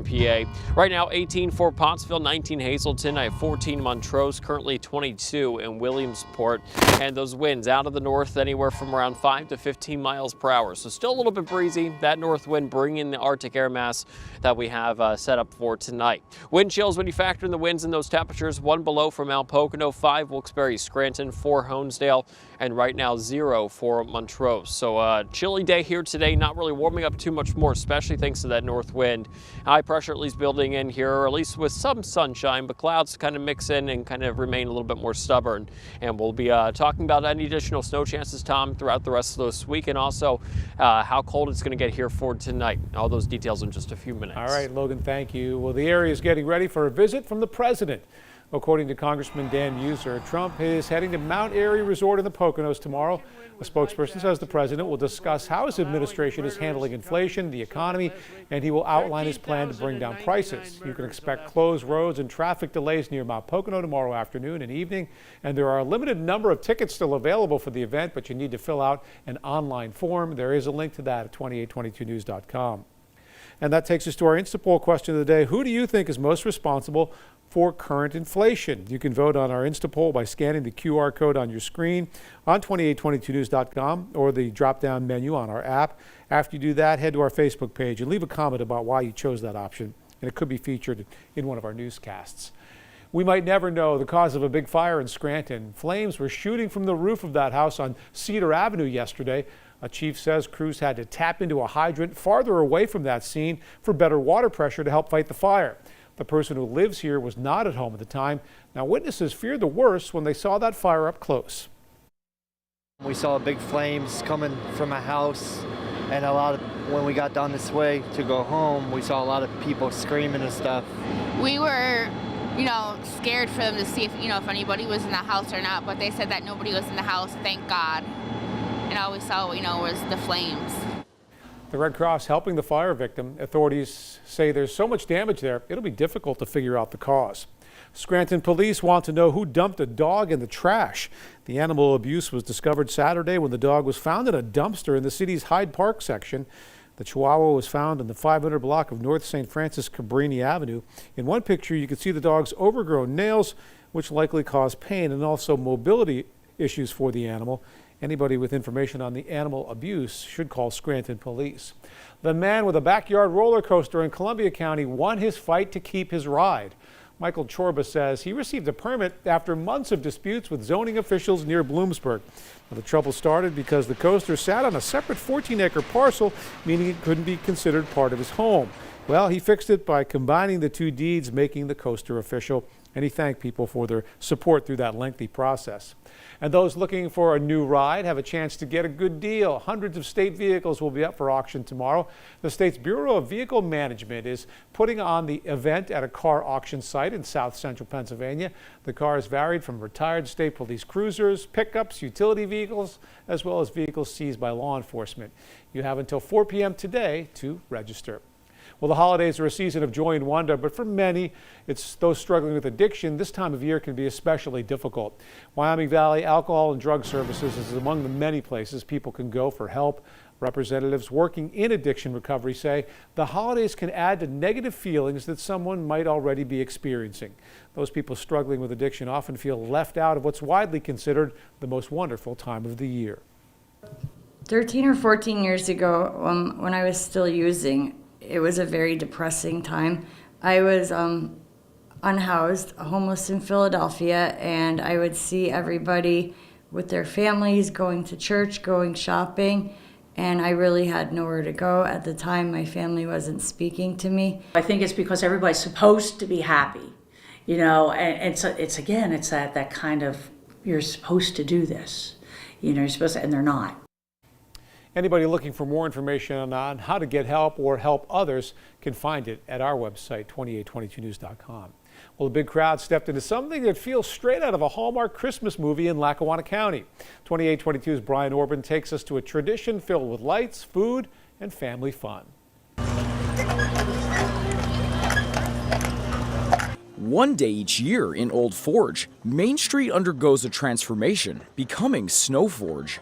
PA. Right now, 18 for Pottsville, 19 Hazleton. I have 14 Montrose, currently 22 in Williamsport. And those winds out of the north anywhere from around 5 to 15 miles per hour. So still a little bit breezy. That north wind bringing the Arctic air mass that we have set up for tonight. Wind chills when you factor in the winds and those temperatures. 1 below for Mount Pocono, 5 Wilkes-Barre, Scranton, 4 Honesdale, and right now 0 for Montrose. So chilly day here today, not really warming up too much more, especially thanks to that north wind. High pressure at least building in here, or at least with some sunshine, but clouds kind of mix in and kind of remain a little bit more stubborn. And we'll be talking about any additional snow chances, Tom, throughout the rest of this week, and also how cold it's going to get here for tonight. All those details in just a few minutes. All right, Logan, thank you. Well, the area is getting ready for a visit from the president. According to Congressman Dan Muser, Trump is heading to Mount Airy Resort in the Poconos tomorrow. A spokesperson says the president will discuss how his administration is handling inflation, the economy, and he will outline his plan to bring down prices. You can expect closed roads and traffic delays near Mount Pocono tomorrow afternoon and evening. And there are a limited number of tickets still available for the event, but you need to fill out an online form. There is a link to that at 2822news.com. And that takes us to our Instapoll question of the day. Who do you think is most responsible for current inflation? You can vote on our Instapoll by scanning the QR code on your screen on 2822news.com or the drop-down menu on our app. After you do that, head to our Facebook page and leave a comment about why you chose that option, and it could be featured in one of our newscasts. We might never know the cause of a big fire in Scranton. Flames were shooting from the roof of that house on Cedar Avenue yesterday. A chief says crews had to tap into a hydrant farther away from that scene for better water pressure to help fight the fire. The person who lives here was not at home at the time. Now, witnesses feared the worst when they saw that fire up close. We saw big flames coming from a house, and when we got down this way to go home, we saw a lot of people screaming and stuff. We were, scared for them to see if anybody was in the house or not, but they said that nobody was in the house, thank God. And all we saw, was the flames. The Red Cross helping the fire victim. Authorities say there's so much damage there, it'll be difficult to figure out the cause. Scranton police want to know who dumped a dog in the trash. The animal abuse was discovered Saturday when the dog was found in a dumpster in the city's Hyde Park section. The Chihuahua was found in the 500 block of North St. Francis Cabrini Avenue. In one picture, you can see the dog's overgrown nails, which likely caused pain and also mobility issues for the animal. Anybody with information on the animal abuse should call Scranton Police. The man with a backyard roller coaster in Columbia County won his fight to keep his ride. Michael Chorba says he received a permit after months of disputes with zoning officials near Bloomsburg. Now, the trouble started because the coaster sat on a separate 14-acre parcel, meaning it couldn't be considered part of his home. Well, he fixed it by combining the two deeds, making the coaster official, and he thanked people for their support through that lengthy process. And those looking for a new ride have a chance to get a good deal. Hundreds of state vehicles will be up for auction tomorrow. The state's Bureau of Vehicle Management is putting on the event at a car auction site in south central Pennsylvania. The cars varied from retired state police cruisers, pickups, utility vehicles, as well as vehicles seized by law enforcement. You have until 4 p.m. today to register. Well, the holidays are a season of joy and wonder, but for many, it's those struggling with addiction. This time of year can be especially difficult. Wyoming Valley Alcohol and Drug Services is among the many places people can go for help. Representatives working in addiction recovery say the holidays can add to negative feelings that someone might already be experiencing. Those people struggling with addiction often feel left out of what's widely considered the most wonderful time of the year. 13 or 14 years ago, when I was still using, it was a very depressing time. I was unhoused, homeless in Philadelphia, and I would see everybody with their families going to church, going shopping, and I really had nowhere to go. At the time, my family wasn't speaking to me. I think it's because everybody's supposed to be happy, and it's that kind of, you're supposed to do this, you're supposed to, and they're not. Anybody looking for more information on how to get help or help others can find it at our website, 2822news.com. Well, a big crowd stepped into something that feels straight out of a Hallmark Christmas movie in Lackawanna County. 2822's Brian Orban takes us to a tradition filled with lights, food, and family fun. One day each year in Old Forge, Main Street undergoes a transformation, becoming Snow Forge.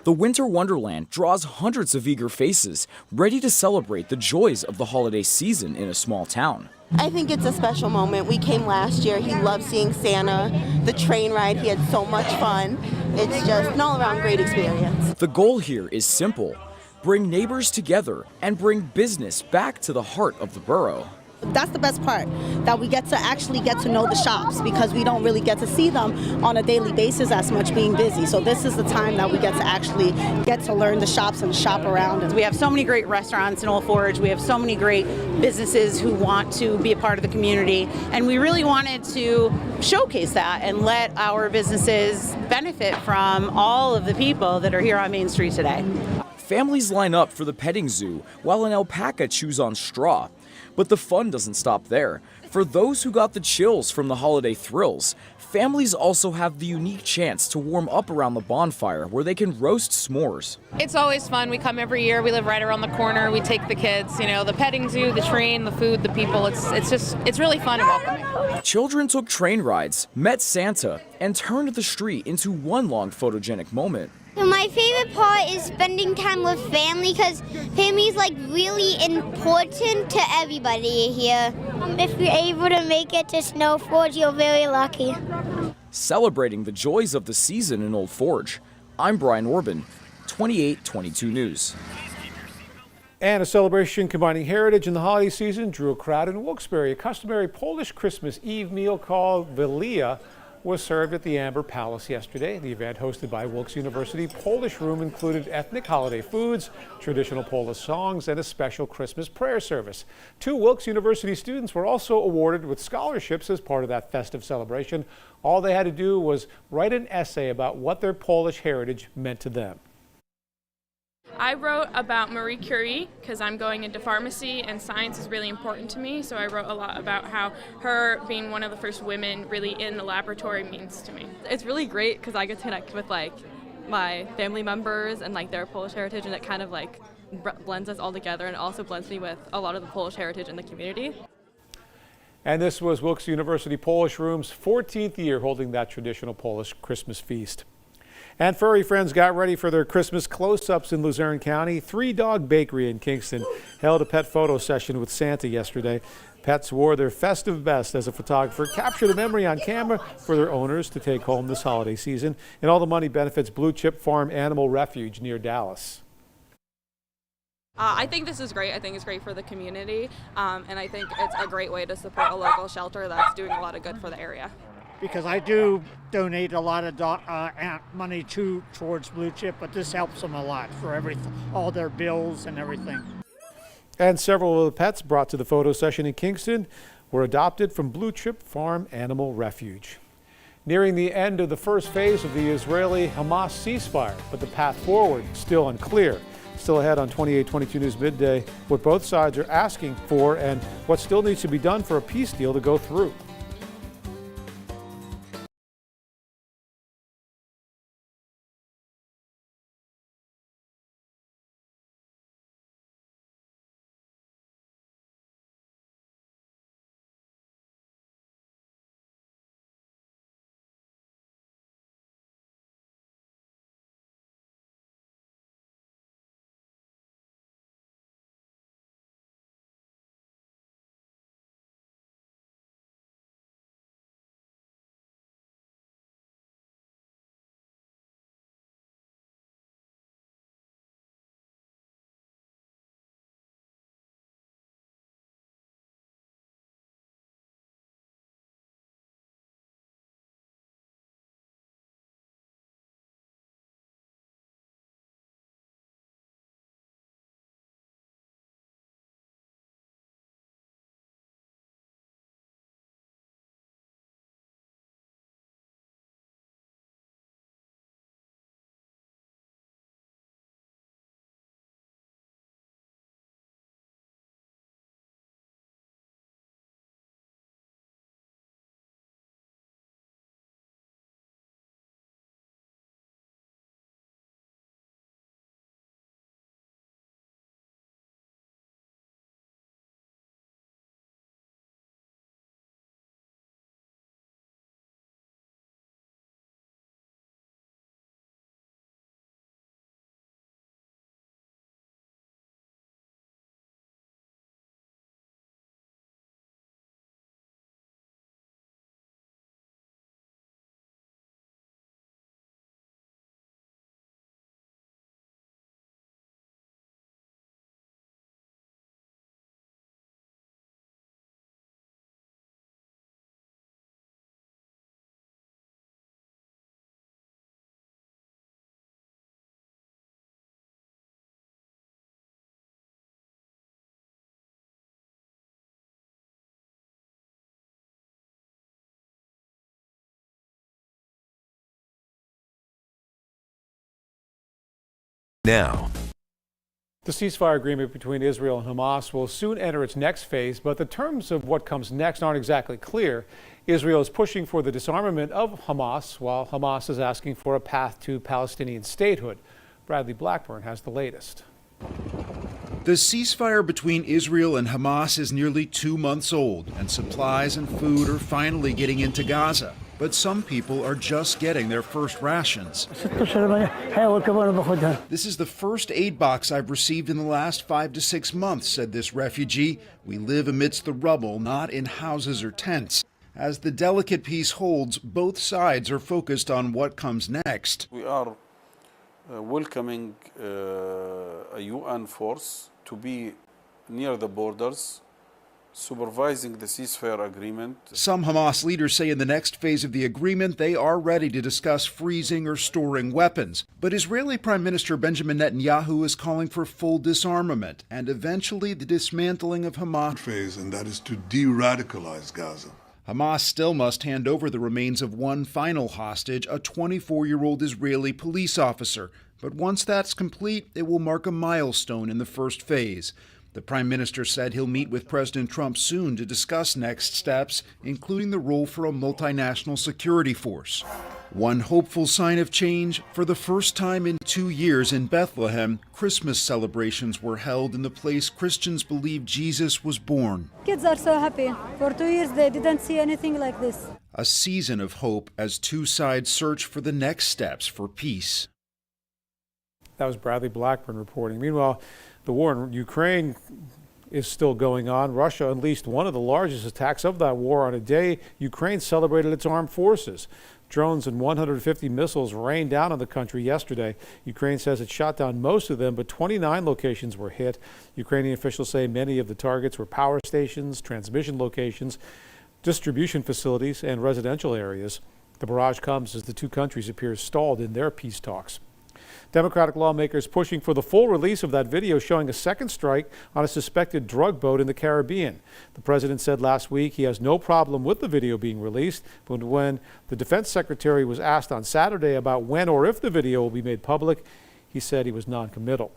The Winter Wonderland draws hundreds of eager faces ready to celebrate the joys of the holiday season in a small town. I think it's a special moment. We came last year. He loved seeing Santa, the train ride. He had so much fun. It's just an all-around great experience. The goal here is simple: bring neighbors together and bring business back to the heart of the borough. That's the best part, that we get to actually get to know the shops, because we don't really get to see them on a daily basis as much, being busy. So this is the time that we get to actually get to learn the shops and shop around. We have so many great restaurants in Old Forge. We have so many great businesses who want to be a part of the community. And we really wanted to showcase that and let our businesses benefit from all of the people that are here on Main Street today. Families line up for the petting zoo while an alpaca chews on straw. But the fun doesn't stop there. For those who got the chills from the holiday thrills, families also have the unique chance to warm up around the bonfire where they can roast s'mores. It's always fun. We come every year. We live right around the corner. We take the kids, the petting zoo, the train, the food, the people. It's really fun and welcoming. Children took train rides, met Santa, and turned the street into one long photogenic moment. So my favorite part is spending time with family, because family is really important to everybody here. If you're able to make it to Snow Forge, you're very lucky. Celebrating the joys of the season in Old Forge, I'm Brian Orban, 2822 News. And a celebration combining heritage and the holiday season drew a crowd in Wilkes-Barre. A customary Polish Christmas Eve meal called Wigilia was served at the Amber Palace yesterday. The event, hosted by Wilkes University Polish Room, included ethnic holiday foods, traditional Polish songs, and a special Christmas prayer service. 2 Wilkes University students were also awarded with scholarships as part of that festive celebration. All they had to do was write an essay about what their Polish heritage meant to them. I wrote about Marie Curie because I'm going into pharmacy and science is really important to me, so I wrote a lot about how her being one of the first women really in the laboratory means to me. It's really great because I get to connect with my family members and their Polish heritage, and it kind of blends us all together, and also blends me with a lot of the Polish heritage in the community. And this was Wilkes University Polish Room's 14th year holding that traditional Polish Christmas feast. And furry friends got ready for their Christmas close-ups in Luzerne County. 3 Dog Bakery in Kingston held a pet photo session with Santa yesterday. Pets wore their festive best as a photographer captured a memory on camera for their owners to take home this holiday season. And all the money benefits Blue Chip Farm Animal Refuge near Dallas. I think this is great. I think it's great for the community, and I think it's a great way to support a local shelter that's doing a lot of good for the area. Because I do donate a lot of money towards Blue Chip, but this helps them a lot for all their bills and everything. And several of the pets brought to the photo session in Kingston were adopted from Blue Chip Farm Animal Refuge. Nearing the end of the first phase of the Israeli-Hamas ceasefire, but the path forward still unclear. Still ahead on 2822 News Midday, what both sides are asking for and what still needs to be done for a peace deal to go through. Now. The ceasefire agreement between Israel and Hamas will soon enter its next phase, but the terms of what comes next aren't exactly clear. Israel is pushing for the disarmament of Hamas, while Hamas is asking for a path to Palestinian statehood. Bradley Blackburn has the latest. The ceasefire between Israel and Hamas is nearly 2 months old, and supplies and food are finally getting into Gaza. But some people are just getting their first rations. This is the first aid box I've received in the last 5 to 6 months, said this refugee. We live amidst the rubble, not in houses or tents. As the delicate peace holds, both sides are focused on what comes next. We are welcoming a UN force to be near the borders, supervising the ceasefire agreement. Some Hamas leaders say in the next phase of the agreement they are ready to discuss freezing or storing weapons. But Israeli Prime Minister Benjamin Netanyahu is calling for full disarmament and eventually the dismantling of Hamas. Phase, and that is to de-radicalize Gaza. Hamas still must hand over the remains of one final hostage, a 24-year-old Israeli police officer. But once that's complete, it will mark a milestone in the first phase. The Prime Minister said he'll meet with President Trump soon to discuss next steps, including the role for a multinational security force. One hopeful sign of change: for the first time in 2 years in Bethlehem, Christmas celebrations were held in the place Christians believe Jesus was born. Kids are so happy. For 2 years they didn't see anything like this. A season of hope as two sides search for the next steps for peace. That was Bradley Blackburn reporting. Meanwhile, the war in Ukraine is still going on. Russia unleashed one of the largest attacks of that war on a day Ukraine celebrated its armed forces. Drones and 150 missiles rained down on the country yesterday. Ukraine says it shot down most of them, but 29 locations were hit. Ukrainian officials say many of the targets were power stations, transmission locations, distribution facilities, and residential areas. The barrage comes as the two countries appear stalled in their peace talks. Democratic lawmakers pushing for the full release of that video showing a second strike on a suspected drug boat in the Caribbean. The president said last week he has no problem with the video being released, but when the defense secretary was asked on Saturday about when or if the video will be made public, he said he was non-committal.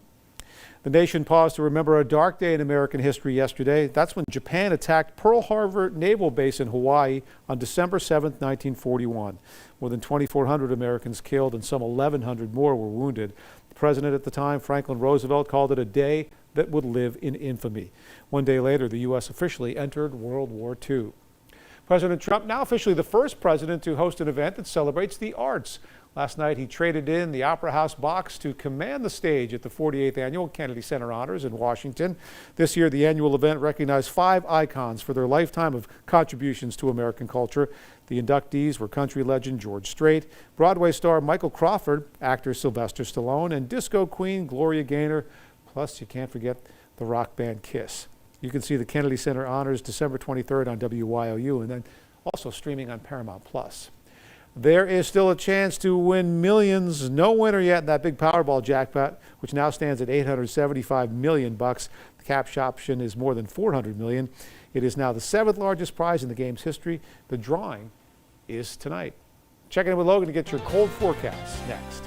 The nation paused to remember a dark day in American history yesterday. That's when Japan attacked Pearl Harbor Naval Base in Hawaii on December 7, 1941. More than 2,400 Americans killed and some 1,100 more were wounded. The president at the time, Franklin Roosevelt, called it a day that would live in infamy. One day later, the U.S. officially entered World War II. President Trump, now officially the first president to host an event that celebrates the arts. Last night, he traded in the Opera House box to command the stage at the 48th Annual Kennedy Center Honors in Washington. This year, the annual event recognized 5 icons for their lifetime of contributions to American culture. The inductees were country legend George Strait, Broadway star Michael Crawford, actor Sylvester Stallone, and disco queen Gloria Gaynor. Plus, you can't forget the rock band Kiss. You can see the Kennedy Center Honors December 23rd on WYOU and then also streaming on Paramount+. There is still a chance to win millions. No winner yet in that big Powerball jackpot, which now stands at $875 million. The cash option is more than $400 million. It is now the 7th largest prize in the game's history. The drawing is tonight. Check in with Logan to get your cold forecast next.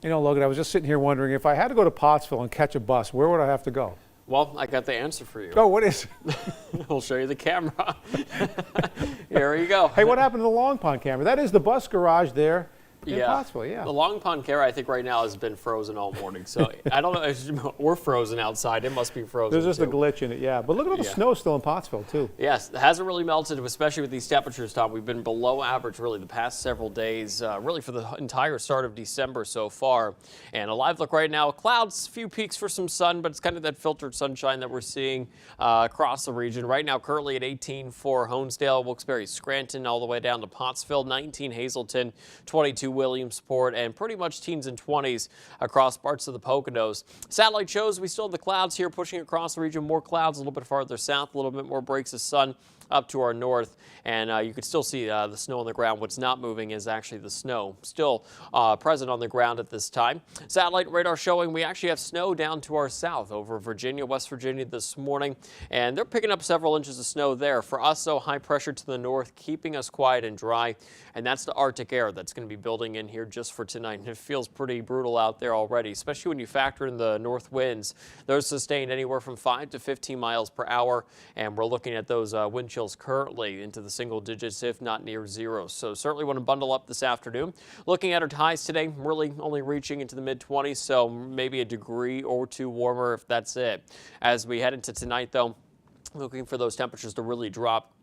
You know, Logan, I was just sitting here wondering if I had to go to Pottsville and catch a bus, where would I have to go? Well, I got the answer for you. Oh, what is it? We'll show you the camera. Here you go. Hey, what happened to the Long Pond camera? That is the bus garage there in Pottsville, yeah. The Long Pond camera, I think right now has been frozen all morning. So I don't know. We're frozen outside. It must be frozen. There's just too. a glitch in it, yeah. But look at all the snow still in Pottsville, too. Yes, it hasn't really melted, especially with these temperatures, Tom. We've been below average really the past several days, really for the entire start of December so far. And a live look right now, clouds, few peaks for some sun, but it's kind of that filtered sunshine that we're seeing across the region. Right now, currently at 18 for Honesdale, Wilkes-Barre, Scranton, all the way down to Pottsville, 19 Hazleton, 22 Williamsport, and pretty much teens and 20s across parts of the Poconos. Satellite shows we still have the clouds here pushing across the region. More clouds a little bit farther south, a little bit more breaks of sun up to our north, and you can still see the snow on the ground. What's not moving is actually the snow still present on the ground at this time. Satellite radar showing we actually have snow down to our south over Virginia, West Virginia this morning, and they're picking up several inches of snow there. For us, though, high pressure to the north, keeping us quiet and dry, and that's the Arctic air that's going to be building in here just for tonight, and it feels pretty brutal out there already, especially when you factor in the north winds. Those sustained anywhere from 5 to 15 miles per hour, and we're looking at those wind chills currently into the single digits, if not near zero. So certainly want to bundle up this afternoon. Looking at our highs today, really only reaching into the mid-20s, so maybe a degree or two warmer if that's it. As we head into tonight, though, looking for those temperatures to really drop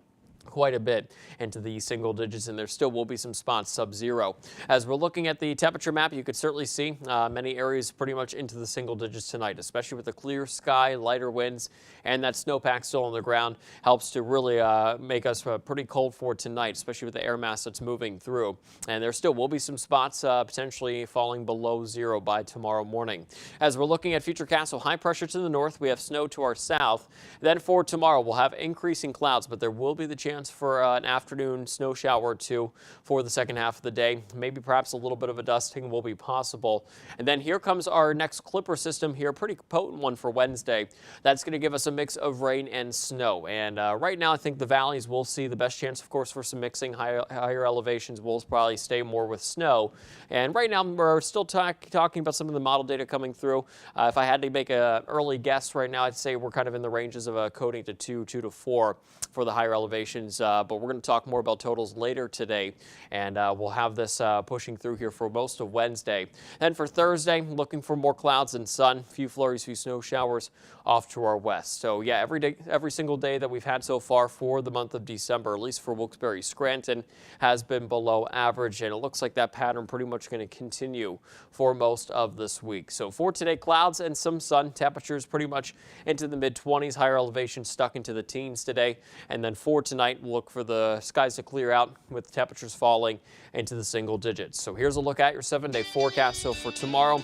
quite a bit into the single digits, and there still will be some spots sub-zero. As we're looking at the temperature map, you could certainly see many areas pretty much into the single digits tonight, especially with the clear sky, lighter winds, and that snowpack still on the ground helps to really make us pretty cold for tonight, especially with the air mass that's moving through. And there still will be some spots potentially falling below zero by tomorrow morning. As we're looking at Futurecast, so high pressure to the north, we have snow to our south. Then for tomorrow, we'll have increasing clouds, but there will be the chance for an afternoon snow shower or two for the second half of the day. Maybe perhaps a little bit of a dusting will be possible. And then here comes our next clipper system here, pretty potent one for Wednesday. That's going to give us a mix of rain and snow. And right now, I think the valleys will see the best chance, of course, for some mixing. Higher elevations will probably stay more with snow. And right now, we're still talking about some of the model data coming through. If I had to make an early guess right now, I'd say we're kind of in the ranges of a coating to 2 to 4 for the higher elevations. But we're going to talk more about totals later today, and we'll have this pushing through here for most of Wednesday. Then for Thursday, looking for more clouds and sun, few flurries, few snow showers off to our west. So yeah, every single day that we've had so far for the month of December, at least for Wilkes-Barre, Scranton, has been below average, and it looks like that pattern pretty much going to continue for most of this week. So for today, clouds and some sun, temperatures pretty much into the mid-20s, higher elevation stuck into the teens today, and then for tonight, we'll look for the skies to clear out with temperatures falling into the single digits. So here's a look at your 7-day forecast. So for tomorrow,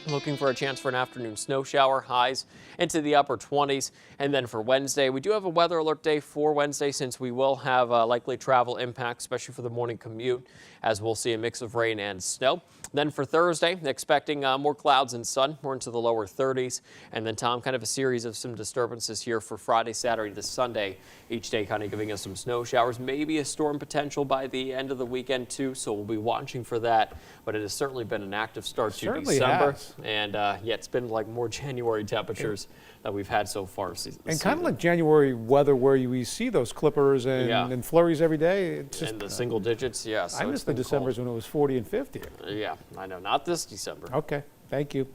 looking for a chance for an afternoon snow shower, highs into the upper 20s. And then for Wednesday, we do have a weather alert day for Wednesday, since we will have likely travel impact, especially for the morning commute, as we'll see a mix of rain and snow. Then for Thursday, expecting more clouds and sun. We're into the lower 30s. And then, Tom, kind of a series of some disturbances here for Friday, Saturday to Sunday. Each day kind of giving us some snow showers, maybe a storm potential by the end of the weekend too. So we'll be watching for that. But it has certainly been an active start to December. Has. And yeah, it's been like more January temperatures that we've had so far. And kind of like January weather, where we see those clippers and flurries every day. It's just, and the single digits, yeah. So I miss the Decembers when it was 40 and 50. Yeah, I know. Not this December. Okay, thank you.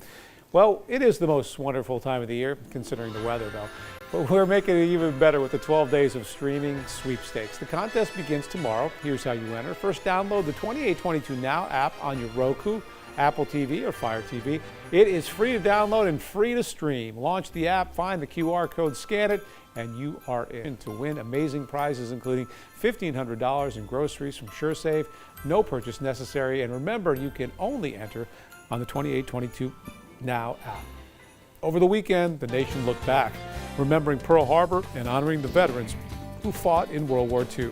Well, it is the most wonderful time of the year, considering the weather, though. But we're making it even better with the 12 days of streaming sweepstakes. The contest begins tomorrow. Here's how you enter. First, download the 2822 Now app on your Roku, Apple TV, or Fire TV. It is free to download and free to stream. Launch the app, find the QR code, scan it, and you are in to win amazing prizes, including $1,500 in groceries from SureSave. No purchase necessary. And remember, you can only enter on the 2822 Now app. Over the weekend, the nation looked back, remembering Pearl Harbor and honoring the veterans who fought in World War II.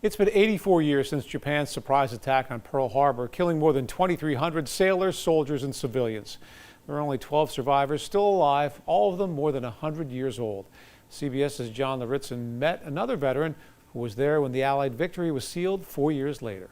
It's been 84 years since Japan's surprise attack on Pearl Harbor, killing more than 2,300 sailors, soldiers, and civilians. There are only 12 survivors still alive, all of them more than 100 years old. CBS's John Laritson met another veteran who was there when the Allied victory was sealed 4 years later.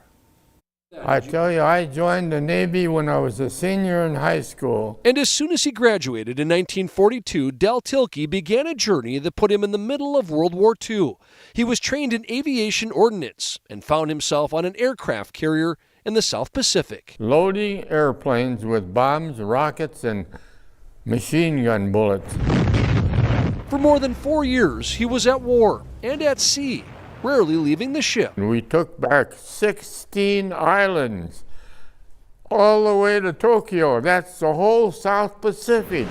I tell you, I joined the Navy when I was a senior in high school. And as soon as he graduated in 1942, Del Tilke began a journey that put him in the middle of World War II. He was trained in aviation ordnance and found himself on an aircraft carrier in the South Pacific. Loading airplanes with bombs, rockets, and machine gun bullets. For more than 4 years, he was at war and at sea, rarely leaving the ship. We took back 16 islands, all the way to Tokyo. That's the whole South Pacific.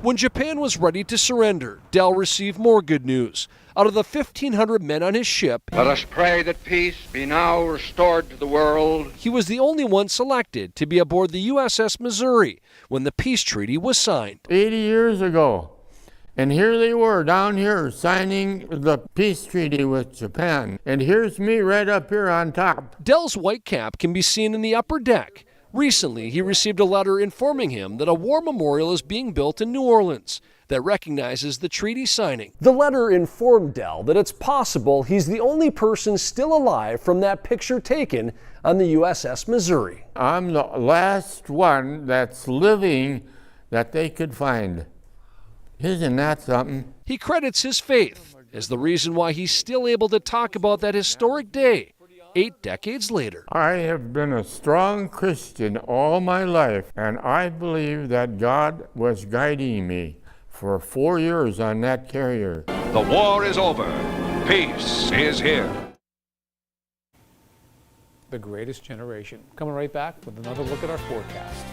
When Japan was ready to surrender, Del received more good news. Out of the 1,500 men on his ship, let us pray that peace be now restored to the world. He was the only one selected to be aboard the USS Missouri when the peace treaty was signed. 80 years ago. And here they were down here signing the peace treaty with Japan. And here's me right up here on top. Del's white cap can be seen in the upper deck. Recently, he received a letter informing him that a war memorial is being built in New Orleans that recognizes the treaty signing. The letter informed Del that it's possible he's the only person still alive from that picture taken on the USS Missouri. I'm the last one that's living that they could find. Isn't that something? He credits his faith as the reason why he's still able to talk about that historic day 8 decades later. I have been a strong Christian all my life, and I believe that God was guiding me for 4 years on that carrier. The war is over. Peace is here. The Greatest Generation. Coming right back with another look at our forecast.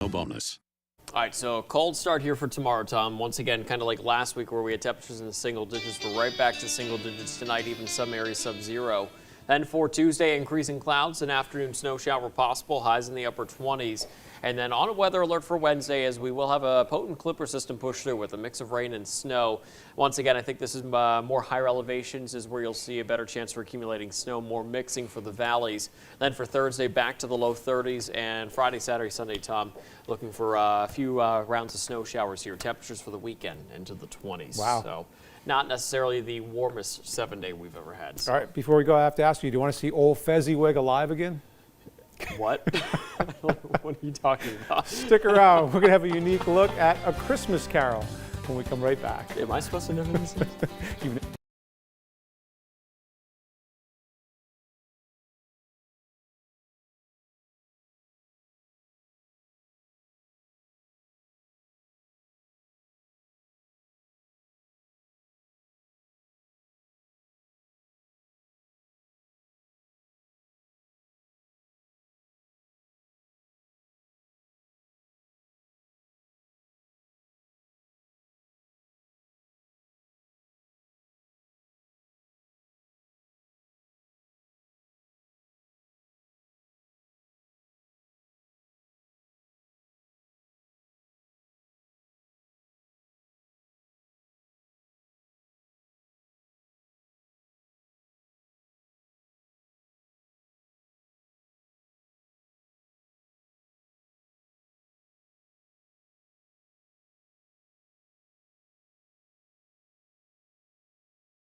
No bonus. All right, so a cold start here for tomorrow, Tom. Once again, kind of like last week where we had temperatures in the single digits. We're right back to single digits tonight, even some areas sub-zero. Then for Tuesday, increasing clouds, an afternoon snow shower possible, highs in the upper 20s. And then on a weather alert for Wednesday, as we will have a potent clipper system push through with a mix of rain and snow. Once again, I think this is more higher elevations is where you'll see a better chance for accumulating snow, more mixing for the valleys. Then for Thursday, back to the low 30s, and Friday, Saturday, Sunday, Tom, looking for a few rounds of snow showers here. Temperatures for the weekend into the 20s. Wow. So not necessarily the warmest 7-day we've ever had. So. All right, before we go, I have to ask you, do you want to see old Fezziwig alive again? What? What are you talking about? Stick around. We're going to have a unique look at A Christmas Carol when we come right back. Am I supposed to know who this is?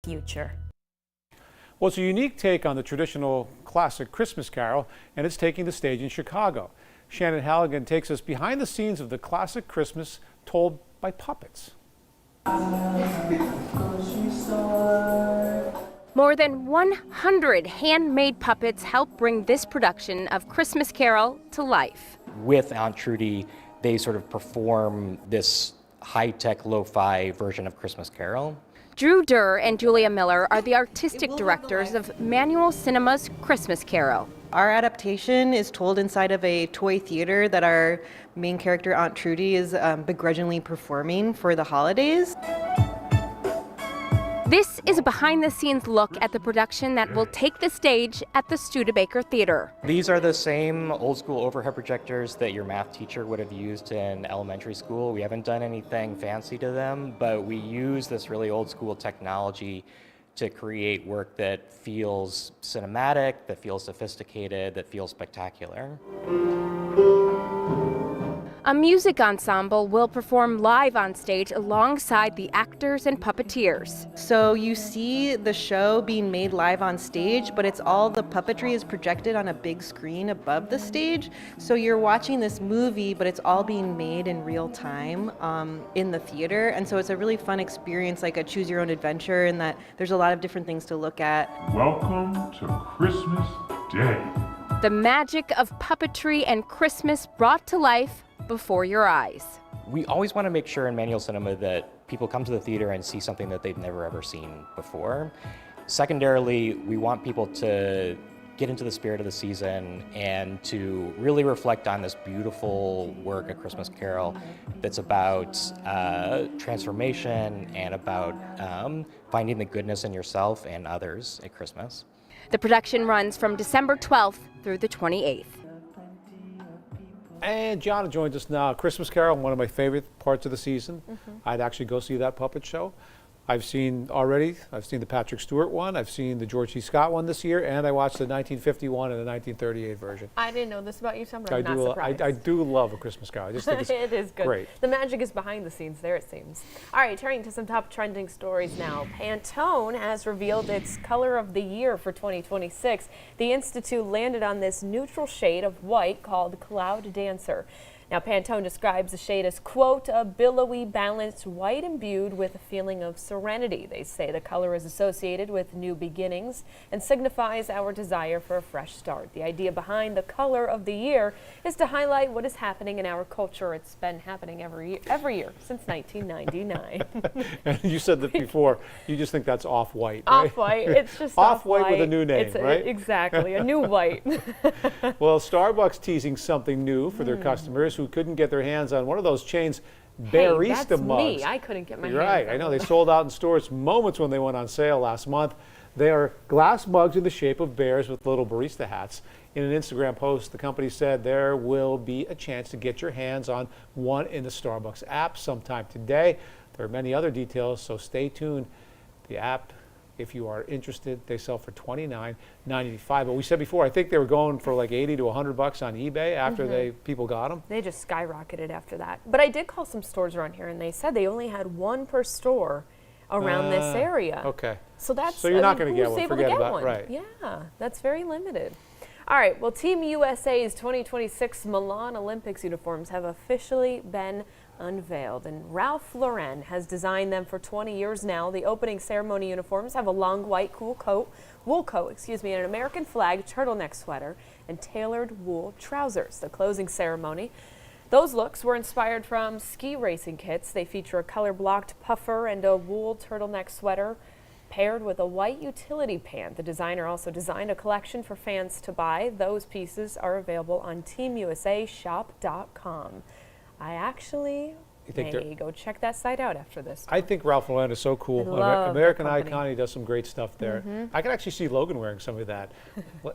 future. Well, it's a unique take on the traditional classic Christmas Carol, and it's taking the stage in Chicago. Shannon Halligan takes us behind the scenes of the classic Christmas told by puppets. More than 100 handmade puppets help bring this production of Christmas Carol to life. With Aunt Trudy, they sort of perform this high-tech lo-fi version of Christmas Carol. Drew Durr and Julia Miller are the artistic directors of Manual Cinema's Christmas Carol. Our adaptation is told inside of a toy theater that our main character, Aunt Trudy, is begrudgingly performing for the holidays. This is a behind-the-scenes look at the production that will take the stage at the Studebaker Theater. These are the same old-school overhead projectors that your math teacher would have used in elementary school. We haven't done anything fancy to them, but we use this really old-school technology to create work that feels cinematic, that feels sophisticated, that feels spectacular. A music ensemble will perform live on stage alongside the actors and puppeteers. So you see the show being made live on stage, but it's all the puppetry is projected on a big screen above the stage. So you're watching this movie, but it's all being made in real time in the theater. And so it's a really fun experience, like a choose your own adventure, in that there's a lot of different things to look at. Welcome to Christmas Day. The magic of puppetry and Christmas brought to life before your eyes. We always want to make sure in Manual Cinema that people come to the theater and see something that they've never ever seen before. Secondarily, we want people to get into the spirit of the season and to really reflect on this beautiful work, A Christmas Carol, that's about transformation and about finding the goodness in yourself and others at Christmas. The production runs from December 12th through the 28th. And Gianna joins us now. Christmas Carol, one of my favorite parts of the season. I'd actually go see that puppet show. I've seen the Patrick Stewart one, I've seen the George C. Scott one this year, and I watched the 1951 and the 1938 version. I didn't know this about you, Tom, but I'm not surprised. I do love A Christmas Carol. I just think it's it is good. Great. The magic is behind the scenes there, it seems. All right, turning to some top trending stories now. Pantone has revealed its color of the year for 2026. The Institute landed on this neutral shade of white called Cloud Dancer. Now, Pantone describes the shade as, quote, a billowy, balanced white imbued with a feeling of serenity. They say the color is associated with new beginnings and signifies our desire for a fresh start. The idea behind the color of the year is to highlight what is happening in our culture. It's been happening every year since 1999. You said that before. You just think that's off-white, right? Off-white. It's just off-white with a new name, right? Exactly, a new white. Well, Starbucks teasing something new for their customers who couldn't get their hands on one of those chains Barista that's mugs. Me. I couldn't get my You're hands right. on I know them. they sold out in stores moments when they went on sale last month. They are glass mugs in the shape of bears with little barista hats. In an Instagram post, the company said there will be a chance to get your hands on one in the Starbucks app sometime today. There are many other details, so stay tuned. The app, if you are interested, they sell for $29.95. But we said before, I think they were going for like $80 to $100 on eBay after people got them. They just skyrocketed after that. But I did call some stores around here, and they said they only had one per store around this area. Okay. So that's so you're not going to get who's one. able Forget to get about one? it. Right. Yeah, that's very limited. All right. Well, Team USA's 2026 Milan Olympics uniforms have officially been unveiled, and Ralph Lauren has designed them for 20 years now. The opening ceremony uniforms have a long white wool coat, and an American flag turtleneck sweater and tailored wool trousers. The closing ceremony, those looks were inspired from ski racing kits. They feature a color-blocked puffer and a wool turtleneck sweater paired with a white utility pant. The designer also designed a collection for fans to buy. Those pieces are available on teamusashop.com. I actually may go check that site out after this. I think Ralph Lauren is so cool. American icon. He does some great stuff there. I can actually see Logan wearing some of that.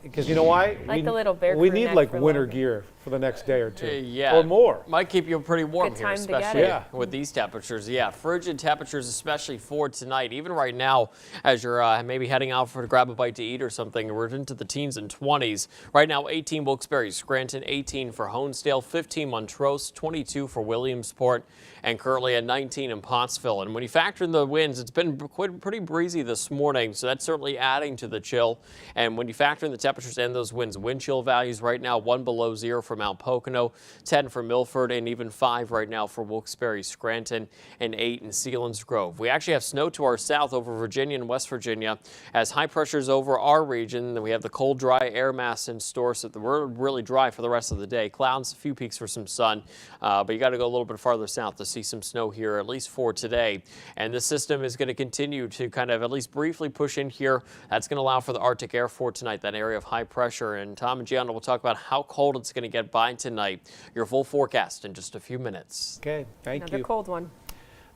Because you know why? Like the little bear we crew need neck like for winter Logan. gear for the next day or two. Yeah. Or more. Might keep you pretty warm Good here, time to get especially it. with these temperatures. Yeah, frigid temperatures, especially for tonight. Even right now, as you're maybe heading out to grab a bite to eat or something, we're into the teens and 20s. Right now, 18 Wilkes-Barre, Scranton, 18 for Honesdale, 15 Montrose, 22 for Williamsport. and currently at 19 in Pottsville. And when you factor in the winds, it's been pretty breezy this morning, so that's certainly adding to the chill. And when you factor in the temperatures and those winds, wind chill values right now 1 below 0 for Mount Pocono, 10 for Milford, and even 5 right now for Wilkes-Barre, Scranton, and 8 in Selinsgrove. We actually have snow to our south over Virginia and West Virginia as high pressures over our region. Then we have the cold, dry air mass in store, so we're really dry for the rest of the day. Clouds, a few peaks for some sun, but you got to go a little bit farther south to see some snow here, at least for today. And this system is going to continue to kind of at least briefly push in here. That's going to allow for the Arctic air for tonight, that area of high pressure. And Tom and Gianna will talk about how cold it's going to get by tonight. Your full forecast in just a few minutes. Okay, thank you. Another cold one.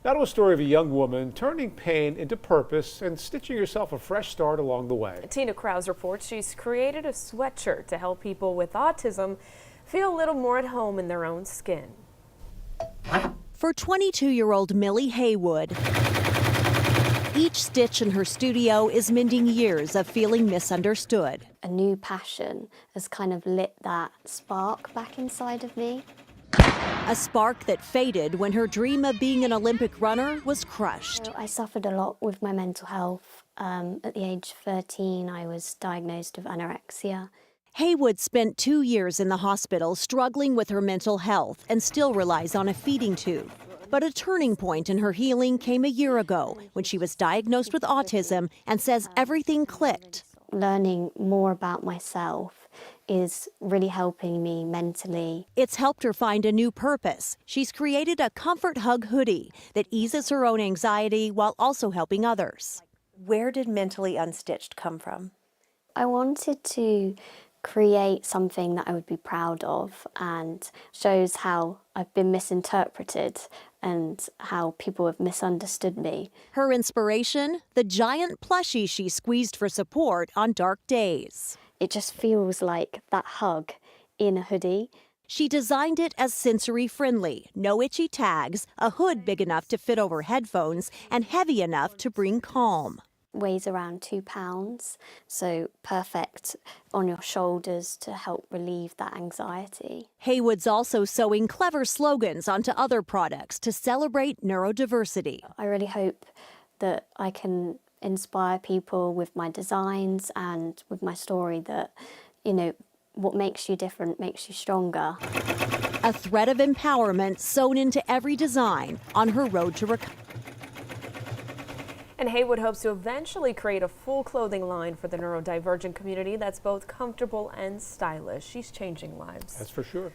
Now to a story of a young woman turning pain into purpose and stitching herself a fresh start along the way. Tina Krause reports she's created a sweatshirt to help people with autism feel a little more at home in their own skin. For 22-year-old Millie Haywood, each stitch in her studio is mending years of feeling misunderstood. A new passion has kind of lit that spark back inside of me. A spark that faded when her dream of being an Olympic runner was crushed. I suffered a lot with my mental health. At the age of 13, I was diagnosed with anorexia. Haywood spent 2 years in the hospital struggling with her mental health and still relies on a feeding tube. But a turning point in her healing came a year ago when she was diagnosed with autism and says everything clicked. Learning more about myself is really helping me mentally. It's helped her find a new purpose. She's created a Comfort Hug hoodie that eases her own anxiety while also helping others. Where did Mentally Unstitched come from? I wanted to create something that I would be proud of and shows how I've been misinterpreted and how people have misunderstood me. Her inspiration, the giant plushie she squeezed for support on dark days. It just feels like that hug in a hoodie. She designed it as sensory friendly, no itchy tags, a hood big enough to fit over headphones, and heavy enough to bring calm. Weighs around 2 pounds, so perfect on your shoulders to help relieve that anxiety. Haywood's also sewing clever slogans onto other products to celebrate neurodiversity. I really hope that I can inspire people with my designs and with my story that, you know, what makes you different makes you stronger. A thread of empowerment sewn into every design on her road to recovery. And Haywood hopes to eventually create a full clothing line for the neurodivergent community that's both comfortable and stylish. She's changing lives. That's for sure.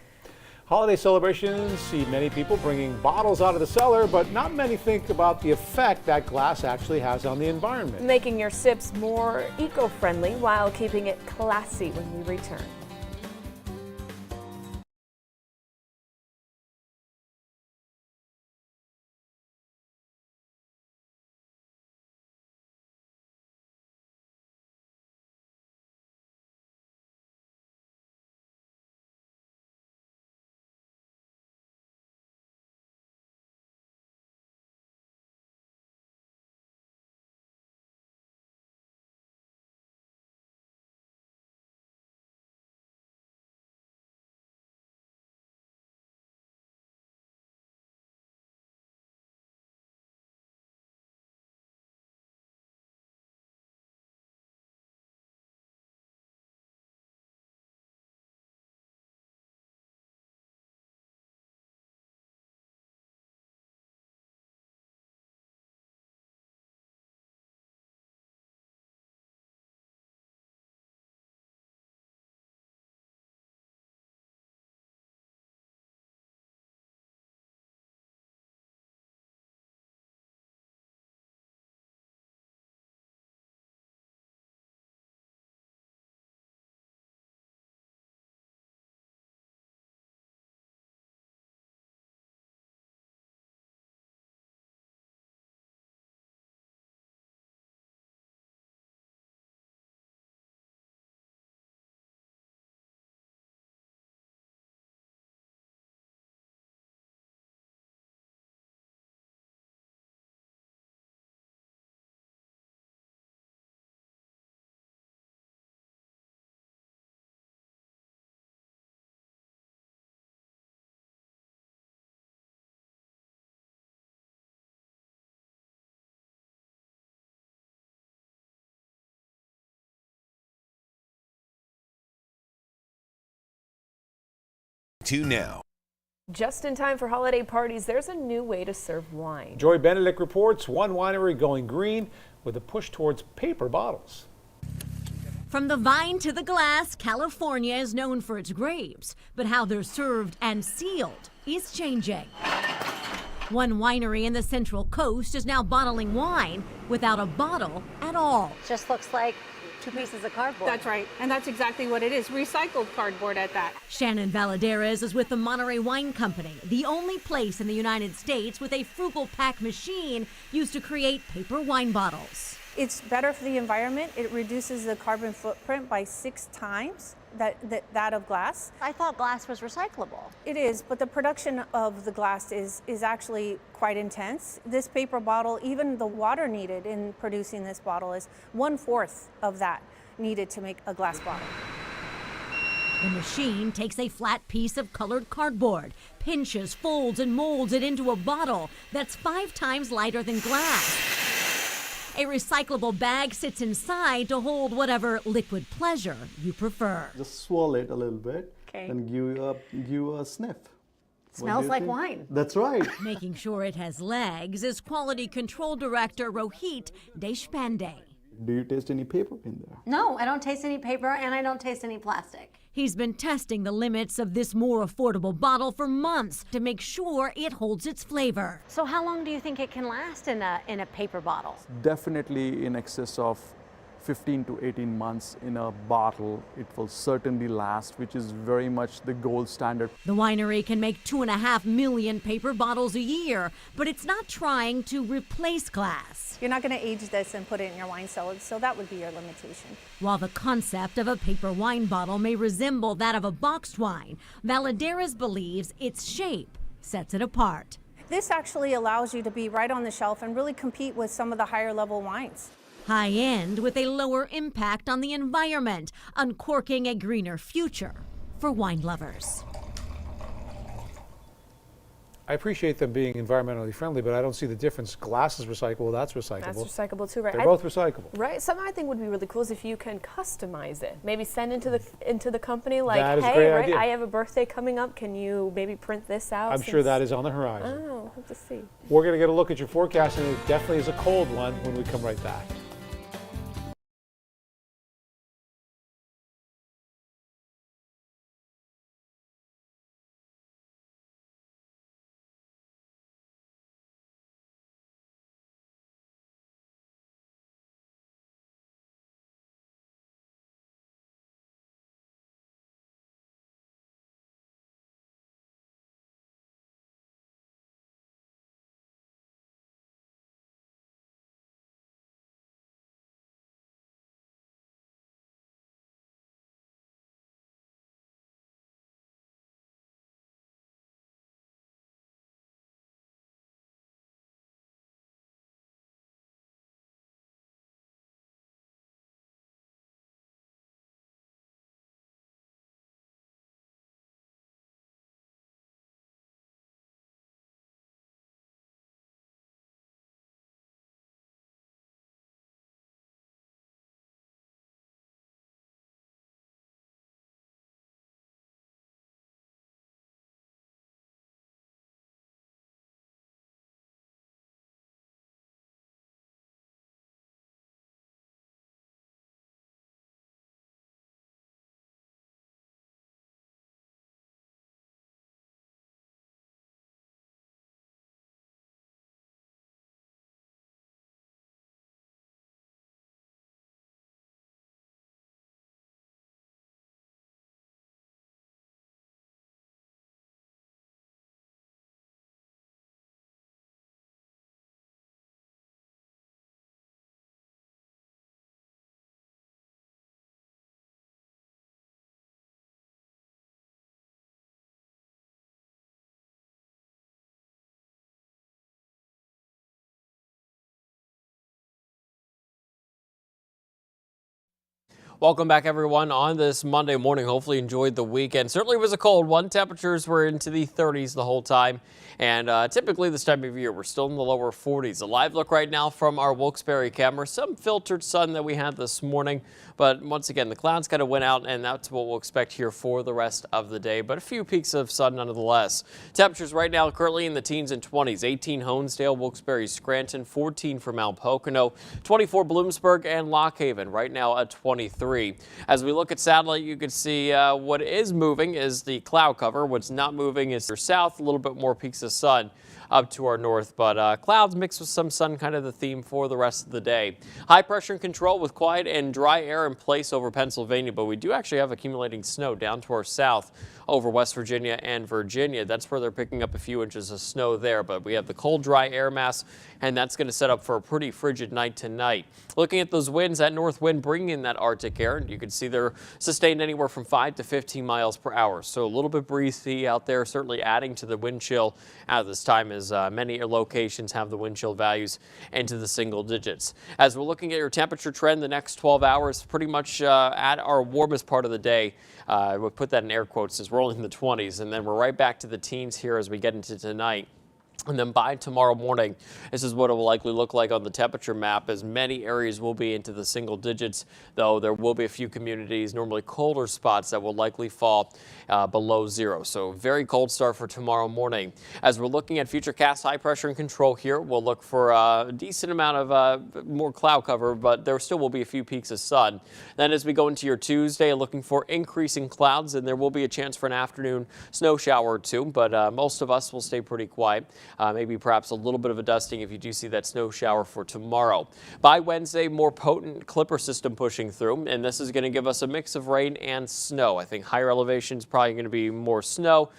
Holiday celebrations see many people bringing bottles out of the cellar, but not many think about the effect that glass actually has on the environment. Making your sips more eco-friendly while keeping it classy when we return. 2 now. Just in time for holiday parties, there's a new way to serve wine. Joy Benedict reports one winery going green with a push towards paper bottles. From the vine to the glass, California is known for its grapes, but how they're served and sealed is changing. One winery in the Central Coast is now bottling wine without a bottle at all. Just looks like 2 pieces of cardboard. That's right, and that's exactly what it is, recycled cardboard at that. Shannon Valadares is with the Monterey Wine Company, the only place in the United States with a frugal pack machine used to create paper wine bottles. It's better for the environment. It reduces the carbon footprint by 6 times that of glass. I thought glass was recyclable. It is, but the production of the glass is actually quite intense. This paper bottle, even the water needed in producing this bottle is 1/4 of that needed to make a glass bottle. The machine takes a flat piece of colored cardboard, pinches, folds, and molds it into a bottle that's 5 times lighter than glass. A recyclable bag sits inside to hold whatever liquid pleasure you prefer. Just swirl it a little bit and give you a sniff. Smells like wine. That's right. Making sure it has legs is Quality Control Director Rohit Deshpande. Do you taste any paper in there? No, I don't taste any paper and I don't taste any plastic. He's been testing the limits of this more affordable bottle for months to make sure it holds its flavor. So how long do you think it can last in a paper bottle? Definitely in excess of 15 to 18 months in a bottle. It will certainly last, which is very much the gold standard. The winery can make 2.5 million paper bottles a year, but it's not trying to replace glass. You're not going to age this and put it in your wine cellar, so that would be your limitation. While the concept of a paper wine bottle may resemble that of a boxed wine, Valadares believes its shape sets it apart. This actually allows you to be right on the shelf and really compete with some of the higher level wines. High end with a lower impact on the environment, uncorking a greener future for wine lovers. I appreciate them being environmentally friendly, but I don't see the difference. Glass is recyclable, that's recyclable. That's recyclable too, right? They're both recyclable. Right. Something I think would be really cool is if you can customize it. Maybe send into the company like, That is a hey, great right, idea. I have a birthday coming up. Can you maybe print this out? I'm sure that is on the horizon. Oh, hope to see. We're going to get a look at your forecast, and it definitely is a cold one when we come right back. Welcome back, everyone, on this Monday morning. Hopefully you enjoyed the weekend. Certainly was a cold one. Temperatures were into the 30s the whole time. And typically this time of year, we're still in the lower 40s. A live look right now from our Wilkes-Barre camera. Some filtered sun that we had this morning. But once again, the clouds kind of went out, and that's what we'll expect here for the rest of the day. But a few peaks of sun nonetheless. Temperatures right now currently in the teens and 20s. 18 Honesdale, Wilkes-Barre, Scranton, 14 for Mount Pocono, 24 Bloomsburg and Lock Haven. Right now at 23. As we look at satellite, you can see what is moving is the cloud cover. What's not moving is your south, a little bit more peaks of sun up to our north, but clouds mixed with some sun, kind of the theme for the rest of the day. High pressure and control with quiet and dry air in place over Pennsylvania, but we do actually have accumulating snow down to our south over West Virginia and Virginia. That's where they're picking up a few inches of snow there, but we have the cold, dry air mass, and that's going to set up for a pretty frigid night tonight. Looking at those winds, that north wind bringing in that Arctic air, and you can see they're sustained anywhere from 5 to 15 miles per hour. So a little bit breezy out there, certainly adding to the wind chill at this time, as many locations have the wind chill values into the single digits. As we're looking at your temperature trend, the next 12 hours pretty much at our warmest part of the day. We'll put that in air quotes as we're only in the 20s, and then we're right back to the teens here as we get into tonight. And then by tomorrow morning, this is what it will likely look like on the temperature map, as many areas will be into the single digits, though there will be a few communities, normally colder spots, that will likely fall below zero. So very cold start for tomorrow morning. As we're looking at Futurecast high pressure and control here, we'll look for a decent amount of more cloud cover, but there still will be a few peaks of sun. Then as we go into your Tuesday, looking for increasing clouds, and there will be a chance for an afternoon snow shower or two, but most of us will stay pretty quiet. Maybe perhaps a little bit of a dusting if you do see that snow shower for tomorrow. By Wednesday, more potent Clipper system pushing through, and this is going to give us a mix of rain and snow. I think higher elevations probably going to be more snow.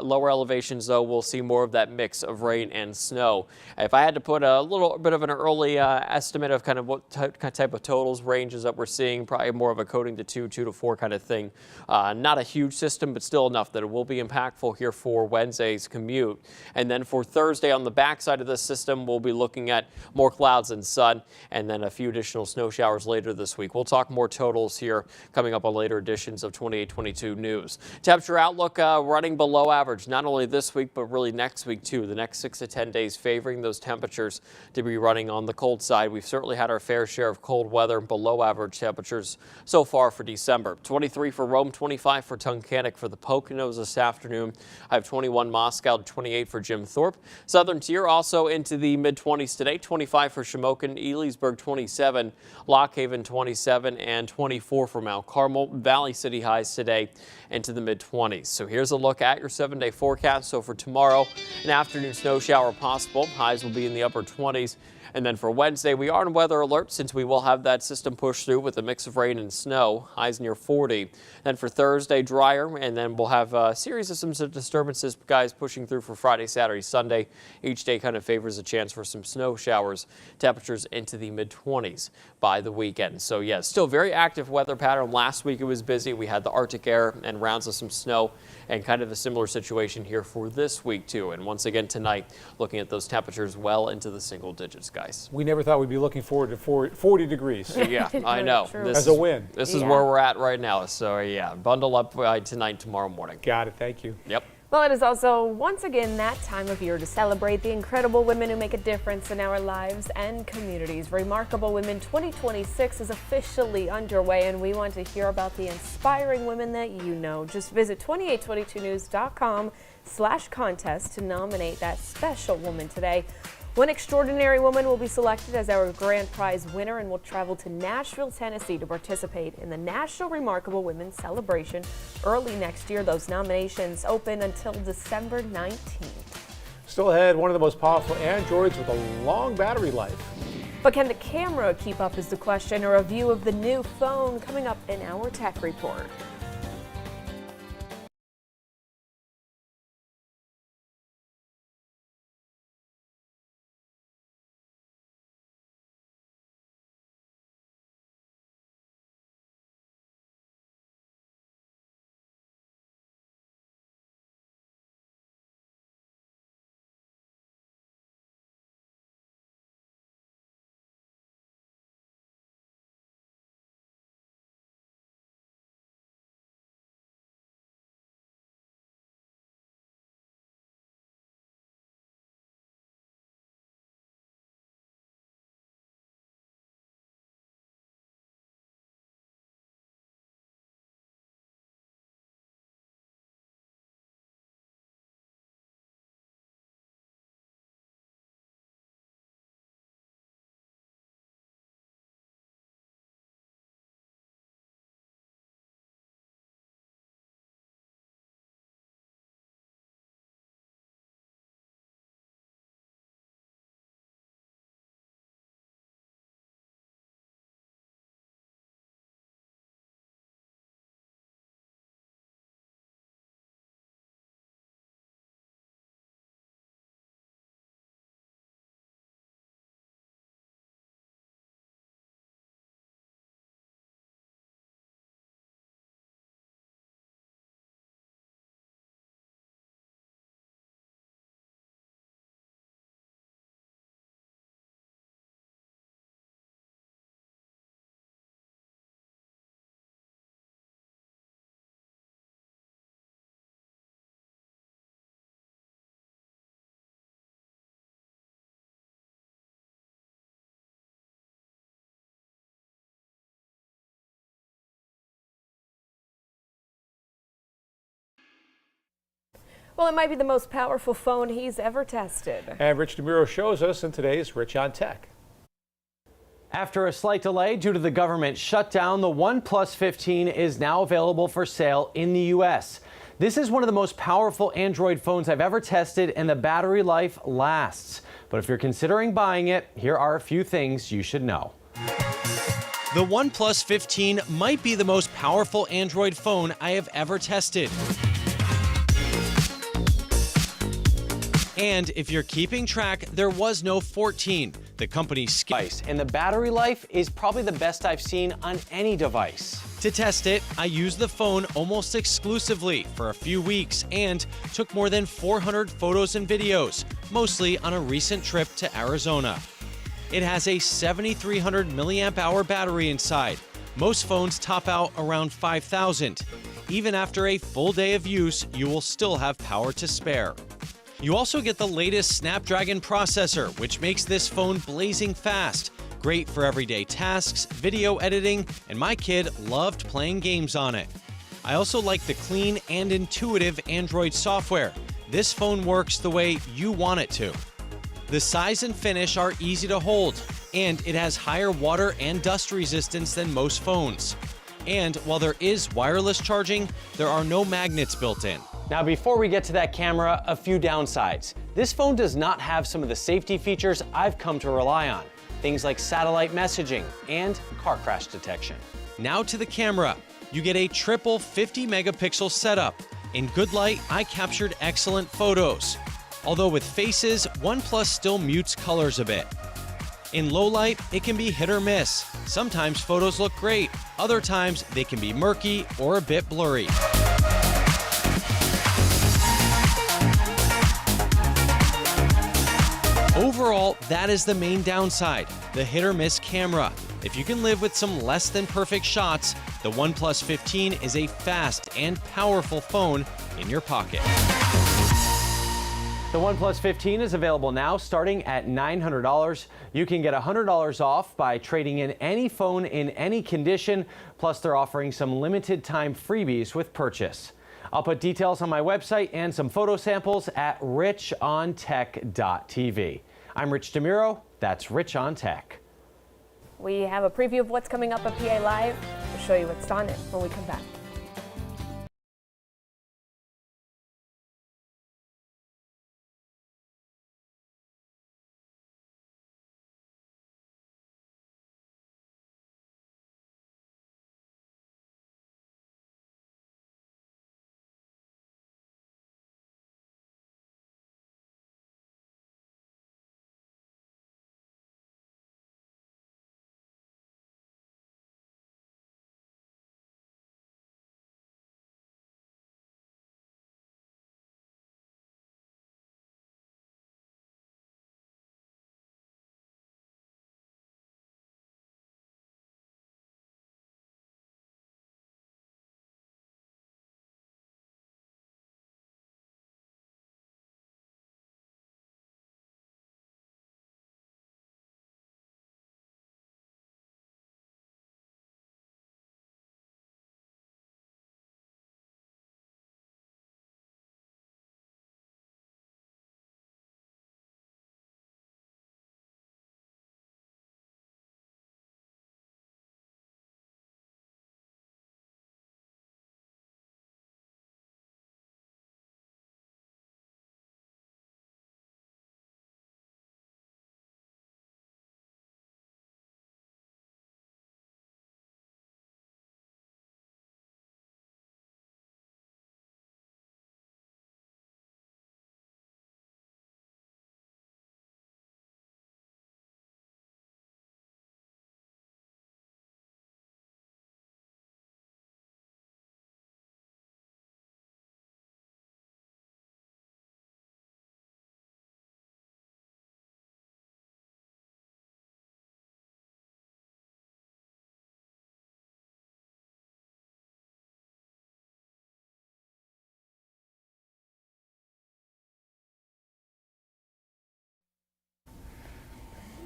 Lower elevations, though, we'll see more of that mix of rain and snow. If I had to put a little bit of an early estimate of kind of what type of totals ranges that we're seeing, probably more of a coating to 2 to 4 kind of thing. Not a huge system, but still enough that it will be impactful here for Wednesday's commute. And then for Thursday, on the backside of this system, we'll be looking at more clouds and sun, and then a few additional snow showers later this week. We'll talk more totals here coming up on later editions of 2822 News. Temperature outlook running below average, not only this week, but really next week too. The next 6 to 10 days favoring those temperatures to be running on the cold side. We've certainly had our fair share of cold weather, below average temperatures so far for December. 23 for Rome, 25 for Tunkhannock for the Poconos this afternoon. I have 21 Moscow, 28 for Jim Thorpe. Southern Tier also into the mid-20s today. 25 for Shamokin, Elysburg 27, Lock Haven 27, and 24 for Mount Carmel. Valley City highs today into the mid-20s. So here's a look at your 7-day forecast. So for tomorrow, an afternoon snow shower possible. Highs will be in the upper 20s. And then for Wednesday, we are on weather alert since we will have that system push through with a mix of rain and snow. Highs near 40. Then for Thursday, drier, and then we'll have a series of some disturbances, guys, pushing through for Friday, Saturday, Sunday. Each day kind of favors a chance for some snow showers. Temperatures into the mid-20s by the weekend. So yeah, still very active weather pattern. Last week it was busy. We had the Arctic air and rounds of some snow, and kind of a similar situation here for this week too. And once again tonight, looking at those temperatures well into the single digits, guys. We never thought we'd be looking forward to 40 degrees. Yeah, I know. As a win. This is where we're at right now. So yeah, bundle up tonight, tomorrow morning. Got it. Thank you. Yep. Well, it is also once again that time of year to celebrate the incredible women who make a difference in our lives and communities. Remarkable Women 2026 is officially underway, and we want to hear about the inspiring women that you know. Just visit 2822news.com/contest to nominate that special woman today. One extraordinary woman will be selected as our grand prize winner and will travel to Nashville, Tennessee to participate in the National Remarkable Women Celebration early next year. Those nominations open until December 19th. Still ahead, one of the most powerful Androids with a long battery life. But can the camera keep up is the question, or a view of the new phone coming up in our tech report. Well, it might be the most powerful phone he's ever tested. And Rich DeMuro shows us in today's Rich on Tech. After a slight delay due to the government shutdown, the OnePlus 15 is now available for sale in the U.S. This is one of the most powerful Android phones I've ever tested, and the battery life lasts. But if you're considering buying it, here are a few things you should know. The OnePlus 15 might be the most powerful Android phone I have ever tested. And if you're keeping track, there was no 14. The company's skipped, and the battery life is probably the best I've seen on any device. To test it, I used the phone almost exclusively for a few weeks and took more than 400 photos and videos, mostly on a recent trip to Arizona. It has a 7,300 milliamp hour battery inside. Most phones top out around 5,000. Even after a full day of use, you will still have power to spare. You also get the latest Snapdragon processor, which makes this phone blazing fast. Great for everyday tasks, video editing, and my kid loved playing games on it. I also like the clean and intuitive Android software. This phone works the way you want it to. The size and finish are easy to hold, and it has higher water and dust resistance than most phones. And while there is wireless charging, there are no magnets built in. Now, before we get to that camera, a few downsides. This phone does not have some of the safety features I've come to rely on, things like satellite messaging and car crash detection. Now to the camera. You get a triple 50 megapixel setup. In good light, I captured excellent photos. Although with faces, OnePlus still mutes colors a bit. In low light, it can be hit or miss. Sometimes photos look great, other times they can be murky or a bit blurry. Overall, that is the main downside, the hit or miss camera. If you can live with some less than perfect shots, the OnePlus 15 is a fast and powerful phone in your pocket. The OnePlus 15 is available now starting at $900. You can get $100 off by trading in any phone in any condition, plus they're offering some limited time freebies with purchase. I'll put details on my website and some photo samples at richontech.tv. I'm Rich DeMuro. That's Rich on Tech. We have a preview of what's coming up at PA Live. We'll show you what's on it when we come back.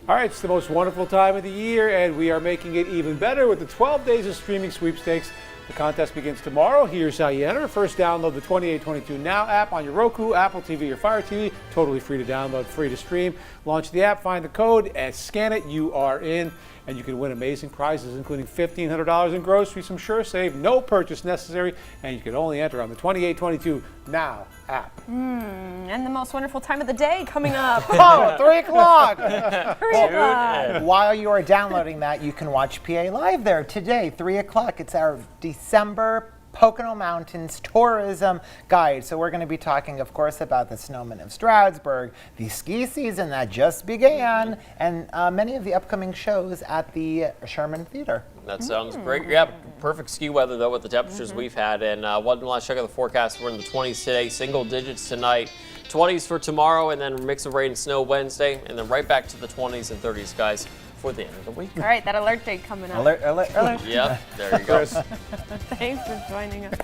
All right, it's the most wonderful time of the year, and we are making it even better with the 12 Days of Streaming Sweepstakes. The contest begins tomorrow. Here's how you enter. First, download the 2822 Now app on your Roku, Apple TV, or Fire TV. Totally free to download, free to stream. Launch the app, find the code, and scan it. You are in. And you can win amazing prizes, including $1,500 in groceries from SureSave. No purchase necessary, and you can only enter on the 2822 Now app. And the most wonderful time of the day coming up. Oh, 3 o'clock. 3 o'clock. While you are downloading that, you can watch PA Live there today, 3 o'clock. It's our December Pocono Mountains Tourism Guide. So we're going to be talking, of course, about the Snowmen of Stroudsburg, the ski season that just began, and many of the upcoming shows at the Sherman Theater. That sounds great. Yeah, perfect ski weather, though, with the temperatures we've had. And one last check of the forecast. We're in the 20s today, single digits tonight, 20s for tomorrow, and then a mix of rain and snow Wednesday, and then right back to the 20s and 30s, guys, for the end of the week. All right, that alert day coming up. Alert, alert, alert. Yep, there you go. Thanks for joining us.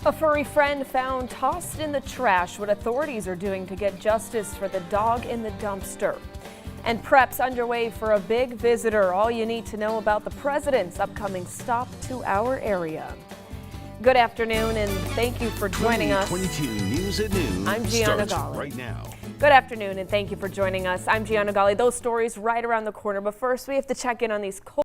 A furry friend found tossed in the trash. What authorities are doing to get justice for the dog in the dumpster. And preps underway for a big visitor. All you need to know about the president's upcoming stop to our area. Good afternoon, and thank you for joining us. 22 News at Noon. I'm Gianna starts Gali. right now. Good afternoon, and thank you for joining us. I'm Gianna Gali. Those stories right around the corner, but first we have to check in on these cold